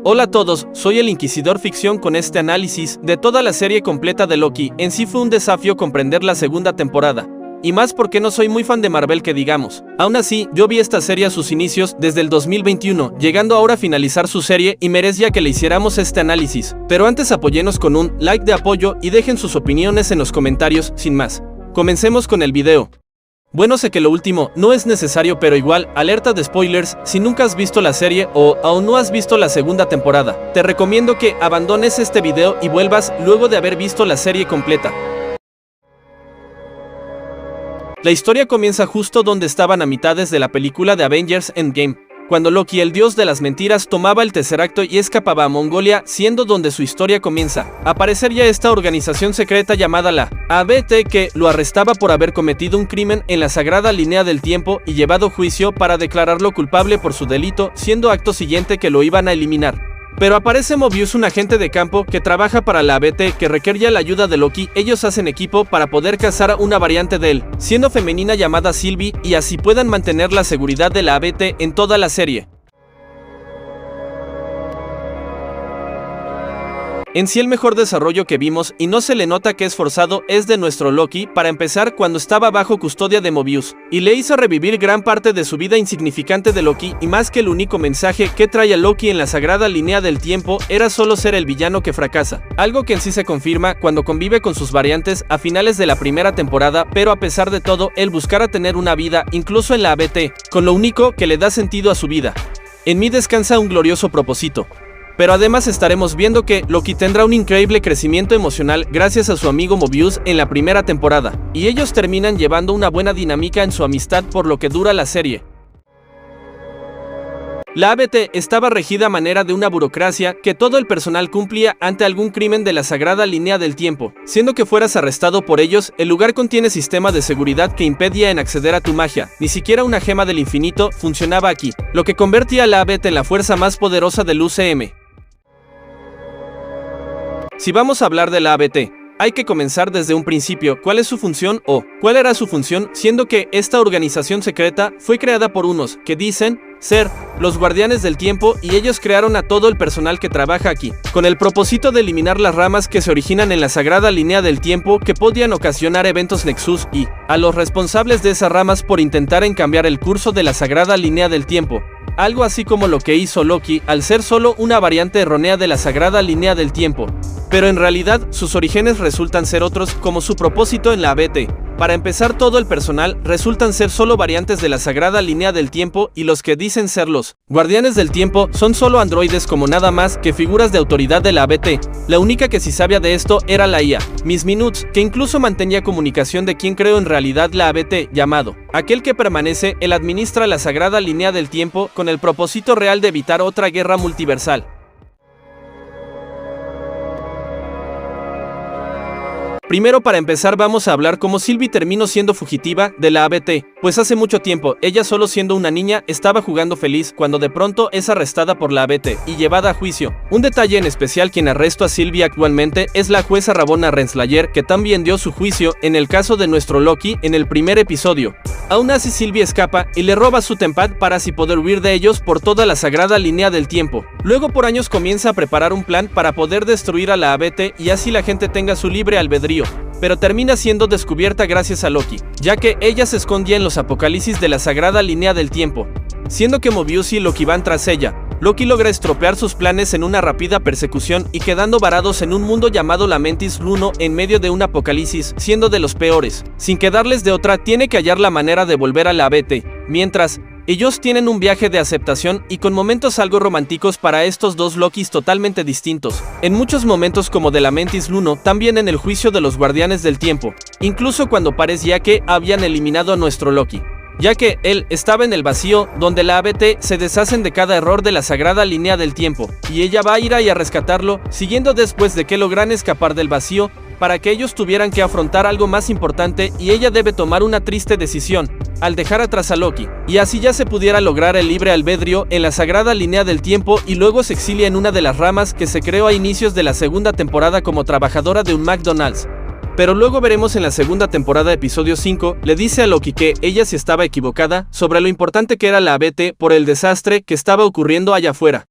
Hola a todos, soy el Inquisidor Ficción con este análisis de toda la serie completa de Loki. En sí fue un desafío comprender la segunda temporada, y más porque no soy muy fan de Marvel que digamos. Aún así, yo vi esta serie a sus inicios desde el 2021, llegando ahora a finalizar su serie y merecía que le hiciéramos este análisis. Pero antes apóyenos con un like de apoyo y dejen sus opiniones en los comentarios. Sin más, comencemos con el video. Bueno, sé que lo último no es necesario, pero igual, alerta de spoilers. Si nunca has visto la serie o aún no has visto la segunda temporada, te recomiendo que abandones este video y vuelvas luego de haber visto la serie completa. La historia comienza justo donde estaban a mitades de la película de Avengers Endgame, cuando Loki, el dios de las mentiras, tomaba el Tesseracto y escapaba a Mongolia, siendo donde su historia comienza. A parecer ya esta organización secreta llamada la ABT, que lo arrestaba por haber cometido un crimen en la sagrada línea del tiempo y llevado a juicio para declararlo culpable por su delito, siendo acto siguiente que lo iban a eliminar. Pero aparece Mobius, un agente de campo que trabaja para la ABT que requería la ayuda de Loki. Ellos hacen equipo para poder cazar a una variante de él, siendo femenina llamada Sylvie, y así puedan mantener la seguridad de la ABT en toda la serie. En sí el mejor desarrollo que vimos, y no se le nota que es forzado, es de nuestro Loki, para empezar cuando estaba bajo custodia de Mobius, y le hizo revivir gran parte de su vida insignificante de Loki, y más que el único mensaje que trae a Loki en la sagrada línea del tiempo era solo ser el villano que fracasa, algo que en sí se confirma cuando convive con sus variantes a finales de la primera temporada, pero a pesar de todo, él buscará tener una vida, incluso en la ABT, con lo único que le da sentido a su vida. En mí descansa un glorioso propósito. Pero además estaremos viendo que Loki tendrá un increíble crecimiento emocional gracias a su amigo Mobius en la primera temporada, y ellos terminan llevando una buena dinámica en su amistad por lo que dura la serie. La ABT estaba regida a manera de una burocracia que todo el personal cumplía ante algún crimen de la sagrada línea del tiempo. Siendo que fueras arrestado por ellos, el lugar contiene sistema de seguridad que impedía en acceder a tu magia. Ni siquiera una gema del infinito funcionaba aquí, lo que convertía a la ABT en la fuerza más poderosa del UCM. Si vamos a hablar de la ABT, hay que comenzar desde un principio. ¿Cuál es su función o cuál era su función? Siendo que esta organización secreta fue creada por unos que dicen ser los guardianes del tiempo, y ellos crearon a todo el personal que trabaja aquí, con el propósito de eliminar las ramas que se originan en la sagrada línea del tiempo que podían ocasionar eventos Nexus, y a los responsables de esas ramas por intentar cambiar el curso de la sagrada línea del tiempo. Algo así como lo que hizo Loki al ser solo una variante errónea de la sagrada línea del tiempo. Pero en realidad sus orígenes resultan ser otros, como su propósito en la ABT. Para empezar, todo el personal resultan ser solo variantes de la sagrada línea del tiempo, y los que dicen ser los guardianes del tiempo son solo androides como nada más que figuras de autoridad de la ABT. La única que sí sabía de esto era la IA, Miss Minutes, que incluso mantenía comunicación de quien creó en realidad la ABT, llamado aquel que permanece. Él administra la sagrada línea del tiempo con el propósito real de evitar otra guerra multiversal. Primero, para empezar, vamos a hablar cómo Sylvie terminó siendo fugitiva de la ABT, pues hace mucho tiempo, ella solo siendo una niña, estaba jugando feliz cuando de pronto es arrestada por la ABT y llevada a juicio. Un detalle en especial: quien arrestó a Sylvie actualmente es la jueza Ravonna Renslayer, que también dio su juicio en el caso de nuestro Loki en el primer episodio. Aún así, Sylvie escapa y le roba su Tempad para así poder huir de ellos por toda la sagrada línea del tiempo. Luego, por años, comienza a preparar un plan para poder destruir a la ABT y así la gente tenga su libre albedrío. Pero termina siendo descubierta gracias a Loki, ya que ella se escondía en los apocalipsis de la sagrada línea del tiempo. Siendo que Mobius y Loki van tras ella, Loki logra estropear sus planes en una rápida persecución y quedando varados en un mundo llamado Lamentis Luno en medio de un apocalipsis, siendo de los peores. Sin quedarles de otra, tiene que hallar la manera de volver a la ABT, mientras ellos tienen un viaje de aceptación y con momentos algo románticos para estos dos Lokis totalmente distintos. En muchos momentos, como de Lamentis Luno, también en el juicio de los guardianes del tiempo, incluso cuando parecía que habían eliminado a nuestro Loki, ya que él estaba en el vacío, donde la ABT se deshacen de cada error de la sagrada línea del tiempo, y ella va a ir ahí a rescatarlo, siguiendo después de que logran escapar del vacío, para que ellos tuvieran que afrontar algo más importante, y ella debe tomar una triste decisión al dejar atrás a Loki, y así ya se pudiera lograr el libre albedrío en la sagrada línea del tiempo, y luego se exilia en una de las ramas que se creó a inicios de la segunda temporada como trabajadora de un McDonald's. Pero luego veremos en la segunda temporada, episodio 5, le dice a Loki que ella sí estaba equivocada sobre lo importante que era la ABT por el desastre que estaba ocurriendo allá afuera.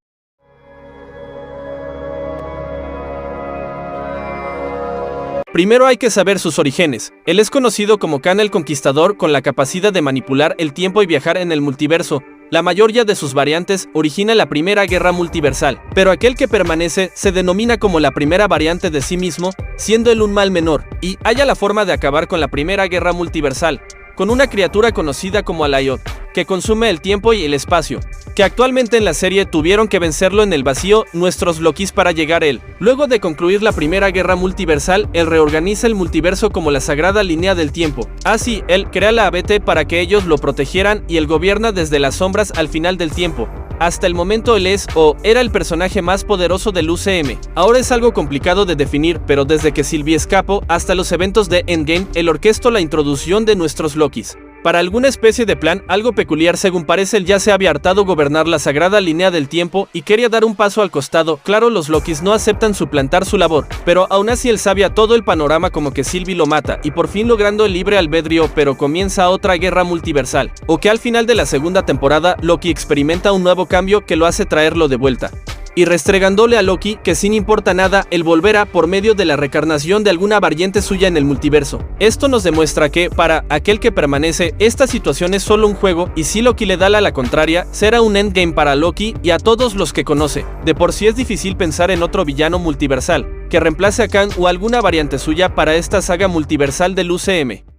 Primero hay que saber sus orígenes. Él es conocido como Khan el Conquistador, con la capacidad de manipular el tiempo y viajar en el multiverso. La mayoría de sus variantes origina la primera guerra multiversal, pero aquel que permanece se denomina como la primera variante de sí mismo, siendo él un mal menor, y halla la forma de acabar con la primera guerra multiversal, con una criatura conocida como Alioth, que consume el tiempo y el espacio, que actualmente en la serie tuvieron que vencerlo en el vacío nuestros Lokis para llegar a él. Luego de concluir la primera guerra multiversal, él reorganiza el multiverso como la sagrada línea del tiempo. Así, él crea la ABT para que ellos lo protegieran y él gobierna desde las sombras al final del tiempo. Hasta el momento él es, o era, el personaje más poderoso del UCM. Ahora es algo complicado de definir, pero desde que Sylvie escapó hasta los eventos de Endgame, él orquestó la introducción de nuestros Lokis. Para alguna especie de plan, algo peculiar según parece, él ya se había hartado gobernar la sagrada línea del tiempo y quería dar un paso al costado. Claro, los Lokis no aceptan suplantar su labor, pero aún así él sabía todo el panorama, como que Sylvie lo mata y por fin logrando el libre albedrío, pero comienza otra guerra multiversal. O que al final de la segunda temporada, Loki experimenta un nuevo cambio que lo hace traerlo de vuelta. Y restregándole a Loki que sin importa nada, él volverá por medio de la reencarnación de alguna variante suya en el multiverso. Esto nos demuestra que, para aquel que permanece, esta situación es solo un juego, y si Loki le da la contraria, será un endgame para Loki y a todos los que conoce. De por sí es difícil pensar en otro villano multiversal que reemplace a Khan o alguna variante suya para esta saga multiversal del UCM.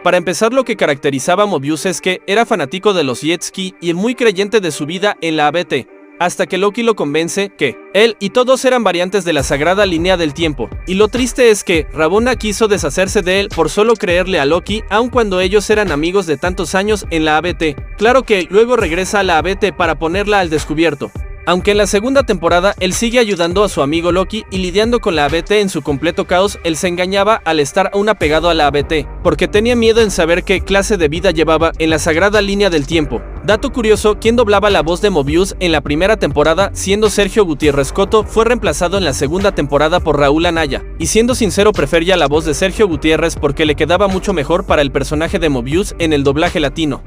Para empezar, lo que caracterizaba a Mobius es que era fanático de los jet ski y muy creyente de su vida en la ABT, hasta que Loki lo convence que él y todos eran variantes de la sagrada línea del tiempo. Y lo triste es que Ravonna quiso deshacerse de él por solo creerle a Loki, aun cuando ellos eran amigos de tantos años en la ABT. Claro que luego regresa a la ABT para ponerla al descubierto. Aunque en la segunda temporada él sigue ayudando a su amigo Loki y lidiando con la ABT en su completo caos, él se engañaba al estar aún apegado a la ABT, porque tenía miedo en saber qué clase de vida llevaba en la sagrada línea del tiempo. Dato curioso, quien doblaba la voz de Mobius en la primera temporada, siendo Sergio Gutiérrez Coto, fue reemplazado en la segunda temporada por Raúl Anaya, y siendo sincero prefería la voz de Sergio Gutiérrez porque le quedaba mucho mejor para el personaje de Mobius en el doblaje latino.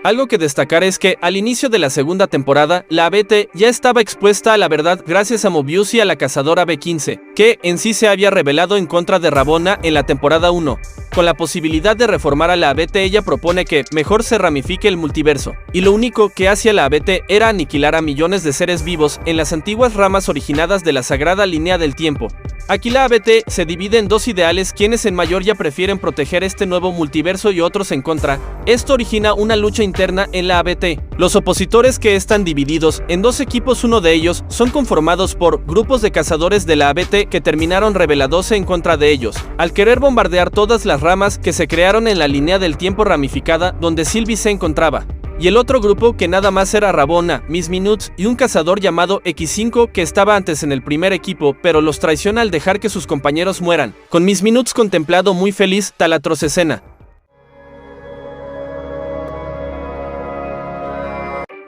Algo que destacar es que al inicio de la segunda temporada, la ABT ya estaba expuesta a la verdad gracias a Mobius y a la cazadora B15, que en sí se había rebelado en contra de Ravonna en la temporada 1. Con la posibilidad de reformar a la ABT, ella propone que mejor se ramifique el multiverso, y lo único que hacía la ABT era aniquilar a millones de seres vivos en las antiguas ramas originadas de la sagrada línea del tiempo. Aquí la ABT se divide en dos ideales, quienes en mayoría prefieren proteger este nuevo multiverso y otros en contra. Esto origina una lucha interna en la ABT. Los opositores, que están divididos en dos equipos, uno de ellos son conformados por grupos de cazadores de la ABT que terminaron rebelándose en contra de ellos, al querer bombardear todas las ramas que se crearon en la línea del tiempo ramificada donde Sylvie se encontraba. Y el otro grupo, que nada más era Ravonna, Miss Minutes y un cazador llamado X5 que estaba antes en el primer equipo, pero los traiciona al dejar que sus compañeros mueran, con Miss Minutes contemplado muy feliz tal atroz escena.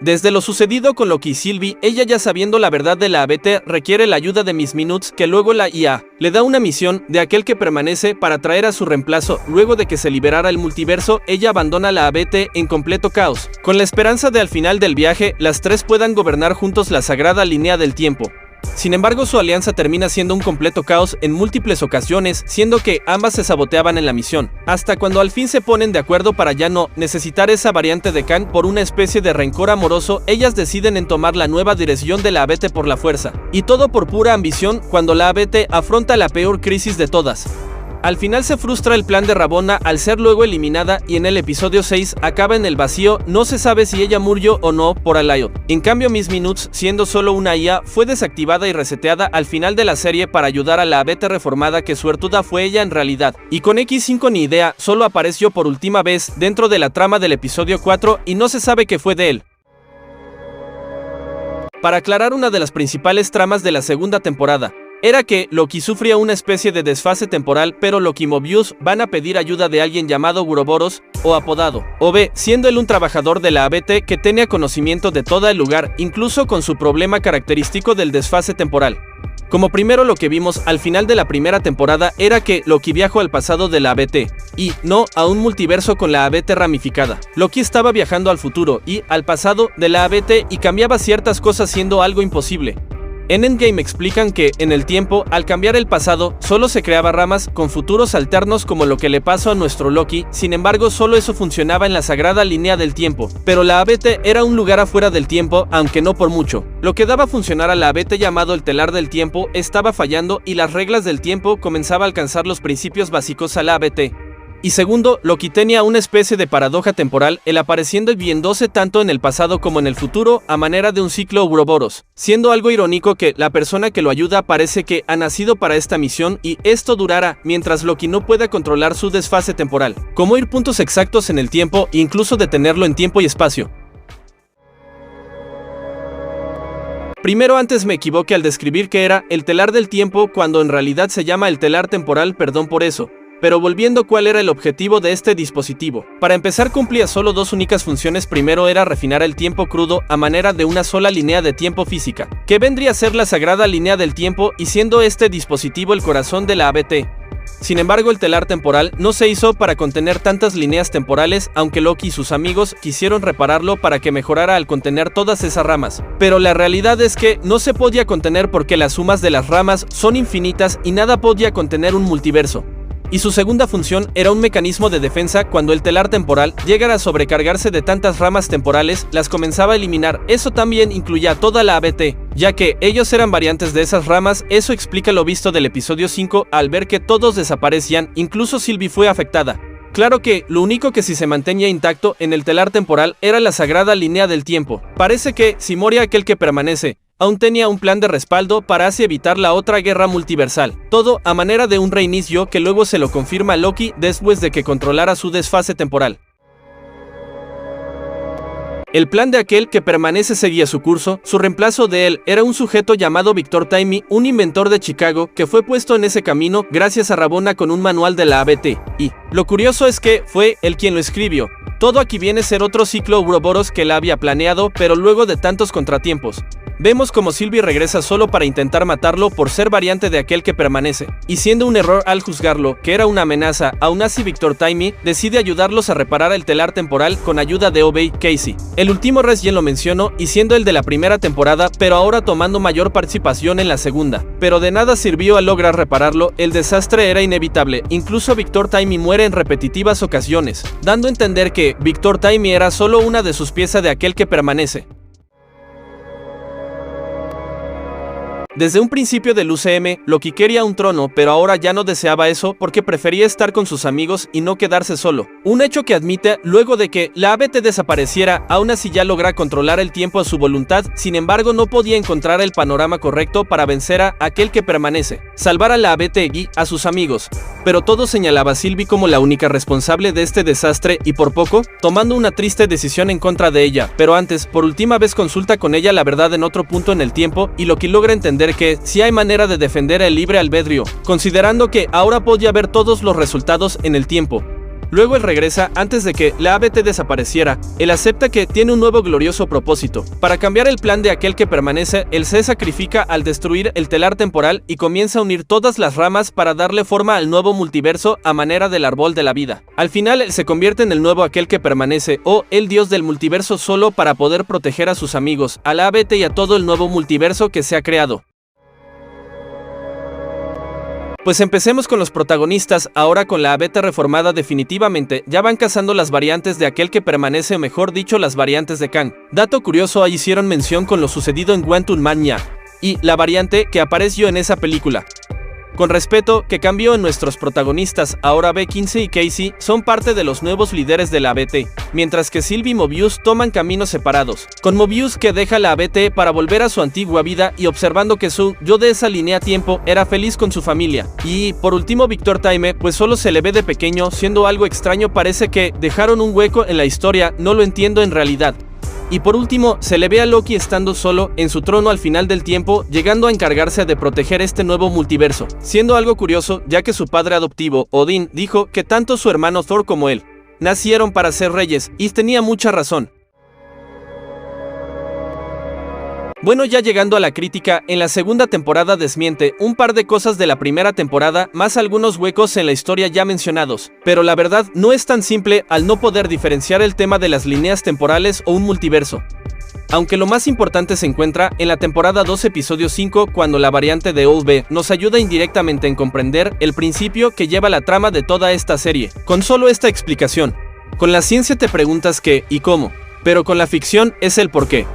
Desde lo sucedido con Loki y Sylvie, ella, ya sabiendo la verdad de la ABT, requiere la ayuda de Miss Minutes, que luego la IA le da una misión de aquel que permanece para traer a su reemplazo. Luego de que se liberara el multiverso, ella abandona la ABT en completo caos, con la esperanza de al final del viaje las tres puedan gobernar juntos la sagrada línea del tiempo. Sin embargo, su alianza termina siendo un completo caos en múltiples ocasiones, siendo que ambas se saboteaban en la misión, hasta cuando al fin se ponen de acuerdo para ya no necesitar esa variante de Khan. Por una especie de rencor amoroso, ellas deciden en tomar la nueva dirección de la ABT por la fuerza, y todo por pura ambición, cuando la ABT afronta la peor crisis de todas. Al final se frustra el plan de Ravonna al ser luego eliminada, y en el episodio 6 acaba en el vacío. No se sabe si ella murió o no por Alioth. En cambio, Miss Minutes, siendo solo una IA, fue desactivada y reseteada al final de la serie para ayudar a la ABT reformada, que suertuda fue ella en realidad. Y con X5 ni idea, solo apareció por última vez dentro de la trama del episodio 4 y no se sabe qué fue de él. Para aclarar, una de las principales tramas de la segunda temporada era que Loki sufría una especie de desfase temporal, pero Loki y Mobius van a pedir ayuda de alguien llamado Guroboros, o apodado OB, siendo él un trabajador de la ABT que tenía conocimiento de todo el lugar, incluso con su problema característico del desfase temporal. Como primero lo que vimos al final de la primera temporada era que Loki viajó al pasado de la ABT, y no a un multiverso con la ABT ramificada. Loki estaba viajando al futuro y al pasado de la ABT y cambiaba ciertas cosas siendo algo imposible. En Endgame explican que, en el tiempo, al cambiar el pasado, solo se creaba ramas con futuros alternos como lo que le pasó a nuestro Loki, sin embargo solo eso funcionaba en la sagrada línea del tiempo, pero la ABT era un lugar afuera del tiempo, aunque no por mucho. Lo que daba a funcionar a la ABT llamado el telar del tiempo estaba fallando y las reglas del tiempo comenzaba a alcanzar los principios básicos a la ABT. Y segundo, Loki tenía una especie de paradoja temporal, el apareciendo y viéndose tanto en el pasado como en el futuro a manera de un ciclo Ouroboros, siendo algo irónico que la persona que lo ayuda parece que ha nacido para esta misión y esto durará mientras Loki no pueda controlar su desfase temporal, como ir puntos exactos en el tiempo e incluso detenerlo en tiempo y espacio. Primero antes me equivoqué al describir que era el telar del tiempo cuando en realidad se llama el telar temporal, perdón por eso. Pero volviendo, ¿cuál era el objetivo de este dispositivo? Para empezar cumplía solo dos únicas funciones. Primero era refinar el tiempo crudo a manera de una sola línea de tiempo física, que vendría a ser la sagrada línea del tiempo y siendo este dispositivo el corazón de la ABT. Sin embargo, el telar temporal no se hizo para contener tantas líneas temporales, aunque Loki y sus amigos quisieron repararlo para que mejorara al contener todas esas ramas. Pero la realidad es que no se podía contener porque las sumas de las ramas son infinitas y nada podía contener un multiverso. Y su segunda función era un mecanismo de defensa. Cuando el telar temporal llegara a sobrecargarse de tantas ramas temporales, las comenzaba a eliminar. Eso también incluía toda la ABT, ya que ellos eran variantes de esas ramas. Eso explica lo visto del episodio 5 al ver que todos desaparecían, incluso Sylvie fue afectada. Claro que lo único que sí se mantenía intacto en el telar temporal era la sagrada línea del tiempo. Parece que, si moría aquel que permanece, aún tenía un plan de respaldo para así evitar la otra guerra multiversal. Todo a manera de un reinicio que luego se lo confirma Loki después de que controlara su desfase temporal. El plan de aquel que permanece seguía su curso. Su reemplazo de él era un sujeto llamado Victor Timely, un inventor de Chicago que fue puesto en ese camino gracias a Rabona con un manual de la ABT. Y lo curioso es que fue él quien lo escribió. Todo aquí viene a ser otro ciclo Ouroboros que él había planeado, pero luego de tantos contratiempos. Vemos como Sylvie regresa solo para intentar matarlo por ser variante de aquel que permanece, y siendo un error al juzgarlo que era una amenaza, aún así Victor Timely decide ayudarlos a reparar el telar temporal con ayuda de Obey Casey. El último recién lo mencionó y siendo el de la primera temporada, pero ahora tomando mayor participación en la segunda. Pero de nada sirvió al lograr repararlo, el desastre era inevitable, incluso Victor Timely muere en repetitivas ocasiones, dando a entender que Victor Timely era solo una de sus piezas de aquel que permanece. Desde un principio del UCM, Loki quería un trono, pero ahora ya no deseaba eso porque prefería estar con sus amigos y no quedarse solo. Un hecho que admite luego de que la ABT desapareciera. Aún así ya logra controlar el tiempo a su voluntad, sin embargo no podía encontrar el panorama correcto para vencer a aquel que permanece, salvar a la ABT y a sus amigos. Pero todo señalaba a Sylvie como la única responsable de este desastre y por poco, tomando una triste decisión en contra de ella. Pero antes, por última vez consulta con ella la verdad en otro punto en el tiempo y Loki logra entender que si hay manera de defender el libre albedrío, considerando que ahora podía ver todos los resultados en el tiempo. Luego él regresa antes de que la ABT desapareciera. Él acepta que tiene un nuevo glorioso propósito. Para cambiar el plan de aquel que permanece, él se sacrifica al destruir el telar temporal y comienza a unir todas las ramas para darle forma al nuevo multiverso a manera del árbol de la vida. Al final él se convierte en el nuevo aquel que permanece o el dios del multiverso solo para poder proteger a sus amigos, a la ABT y a todo el nuevo multiverso que se ha creado. Pues empecemos con los protagonistas. Ahora con la ABT reformada definitivamente ya van cazando las variantes de aquel que permanece, o mejor dicho las variantes de Kang. Dato curioso, ahí hicieron mención con lo sucedido en Quantum Mania y la variante que apareció en esa película. Con respeto, que cambió en nuestros protagonistas. Ahora B15 y Casey son parte de los nuevos líderes de la ABT, mientras que Sylvie y Mobius toman caminos separados, con Mobius que deja la ABT para volver a su antigua vida y observando que su yo de esa línea tiempo era feliz con su familia. Y por último Victor Timely, pues solo se le ve de pequeño, siendo algo extraño, parece que dejaron un hueco en la historia, no lo entiendo en realidad. Y por último, se le ve a Loki estando solo en su trono al final del tiempo, llegando a encargarse de proteger este nuevo multiverso, siendo algo curioso ya que su padre adoptivo, Odín, dijo que tanto su hermano Thor como él nacieron para ser reyes, y tenía mucha razón. Bueno, ya llegando a la crítica, en la segunda temporada desmiente un par de cosas de la primera temporada, más algunos huecos en la historia ya mencionados, pero la verdad no es tan simple al no poder diferenciar el tema de las líneas temporales o un multiverso. Aunque lo más importante se encuentra en la temporada 2 episodio 5, cuando la variante de OB nos ayuda indirectamente en comprender el principio que lleva la trama de toda esta serie. Con solo esta explicación, con la ciencia te preguntas qué y cómo, pero con la ficción es el por qué.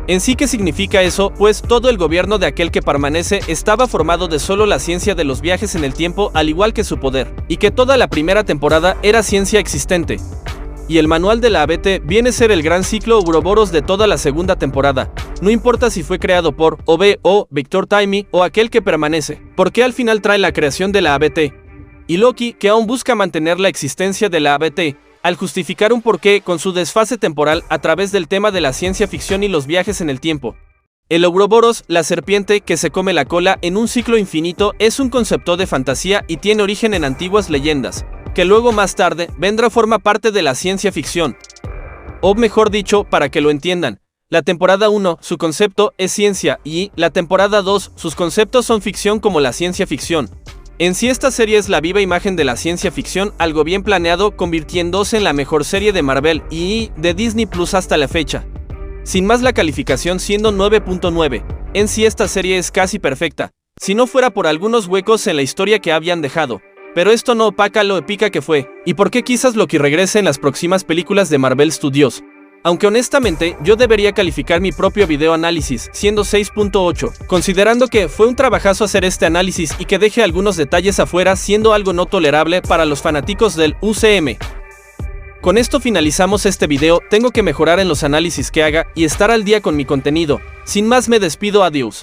En sí, ¿qué significa eso? Pues todo el gobierno de aquel que permanece estaba formado de solo la ciencia de los viajes en el tiempo, al igual que su poder, y que toda la primera temporada era ciencia existente. Y el manual de la ABT viene a ser el gran ciclo Ouroboros de toda la segunda temporada. No importa si fue creado por OB o Victor Timmy o aquel que permanece, porque al final trae la creación de la ABT. Y Loki, que aún busca mantener la existencia de la ABT, al justificar un porqué con su desfase temporal a través del tema de la ciencia ficción y los viajes en el tiempo. El Ouroboros, la serpiente que se come la cola en un ciclo infinito, es un concepto de fantasía y tiene origen en antiguas leyendas, que luego más tarde vendrá a formar parte de la ciencia ficción. O mejor dicho, para que lo entiendan, la temporada 1, su concepto es ciencia y la temporada 2, sus conceptos son ficción como la ciencia ficción. En sí, esta serie es la viva imagen de la ciencia ficción, algo bien planeado, convirtiéndose en la mejor serie de Marvel y de Disney Plus hasta la fecha. Sin más, la calificación siendo 9.9. En sí, esta serie es casi perfecta, si no fuera por algunos huecos en la historia que habían dejado. Pero esto no opaca lo épica que fue, y por qué quizás Loki regrese en las próximas películas de Marvel Studios. Aunque honestamente, yo debería calificar mi propio video análisis, siendo 6.8, considerando que fue un trabajazo hacer este análisis y que deje algunos detalles afuera, siendo algo no tolerable para los fanáticos del UCM. Con esto finalizamos este video, tengo que mejorar en los análisis que haga y estar al día con mi contenido. Sin más, me despido, adiós.